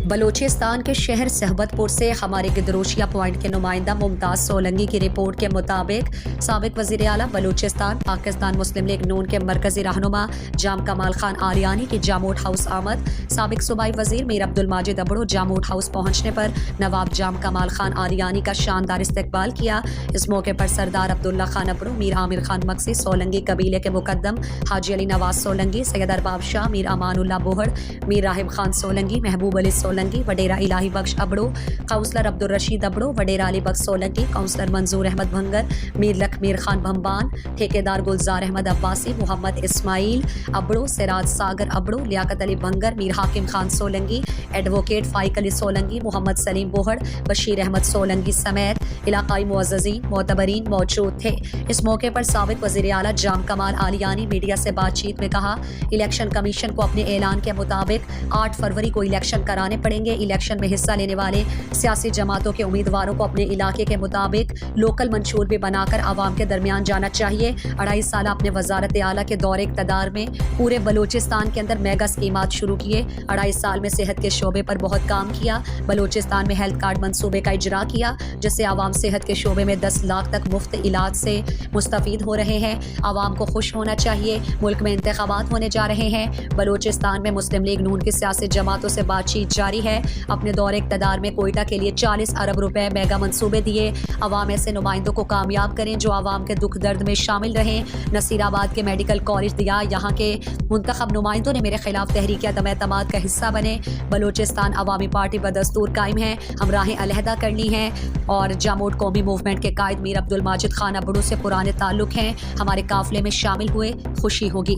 بلوچستان کے شہر صحبت پور سے ہمارے گدروشیا پوائنٹ کے نمائندہ ممتاز سولنگی کی رپورٹ کے مطابق سابق وزیر اعلیٰ بلوچستان پاکستان مسلم لیگ نون کے مرکزی رہنما جام کمال خان آریانی کی جاموٹ ہاؤس آمد۔ سابق صوبائی وزیر میر عبدالماجد ابڑو جاموٹ ہاؤس پہنچنے پر نواب جام کمال خان آریانی کا شاندار استقبال کیا۔ اس موقع پر سردار عبداللہ خان ابڑو، میر عامر خان مکسی، سولنگی قبیلے کے مقدم حاجی علی نواز سولنگی، سید ارباب شاہ، میر امان اللہ بوہڑ، میر راہب خان سولنگی، محبوب علی سولنگی، وڈیرہ الہی بخش ابڑو، کونسلر عبدالرشید ابڑو، وڈیرہ علی بخش سولنگی، کونسلر منظور احمد بھنگر، میر لکھمیر خان بھمبان، ٹھیکیدار گلزار احمد عباسی، محمد اسماعیل ابڑو، سراج ساگر ابڑو، لیاقت علی بھنگر، میر حاکم خان سولنگی، ایڈوکیٹ فائق علی سولنگی، محمد سلیم بوہڑ، بشیر احمد سولنگی سمیت علاقائی معززین معتبرین موجود تھے۔ اس موقع پر سابق وزیر اعلیٰ جام کمال آریانی میڈیا سے بات چیت میں کہا، الیکشن کمیشن کو اپنے اعلان کے مطابق 8 فروری کو الیکشن کرانے پڑیں گے۔ الیکشن میں حصہ لینے والے سیاسی جماعتوں کے امیدواروں کو اپنے علاقے کے مطابق لوکل منشور بھی بنا کر عوام کے درمیان جانا چاہیے۔ 2.5 سالہ اپنے وزارت اعلیٰ کے دور اقتدار میں پورے بلوچستان کے اندر میگا اسکیمات شروع کیے۔ 2.5 سال میں صحت کے شعبے پر بہت کام کیا۔ بلوچستان میں ہیلتھ کارڈ منصوبے کا اجرا کیا، جس سے عوام صحت کے شعبے میں 10 لاکھ تک مفت علاج سے مستفید ہو رہے ہیں۔ عوام کو خوش ہونا چاہیے۔ ملک میں انتخابات ہونے جا رہے ہیں۔ بلوچستان میں مسلم لیگ نون کی سیاسی جماعتوں سے بات چیت جاری ہے۔ اپنے دور اقتدار میں کوئٹہ کے لیے 40 ارب روپے میگا منصوبے دیے۔ عوام ایسے نمائندوں کو کامیاب کریں جو عوام کے دکھ درد میں شامل رہیں۔ نصیر آباد کے میڈیکل کالج دیا، یہاں کے منتخب نمائندوں نے میرے خلاف تحریک عدم اعتماد کا حصہ بنے۔ بلوچستان عوامی پارٹی بدستور قائم ہے، ہم راہیں علیحدہ کر لی ہیں اور جاموٹ قومی موومنٹ کے قائد میر عبدالماجد خان ابڑو سے پرانے تعلق ہیں، ہمارے قافلے میں شامل ہوئے، خوشی ہوگی۔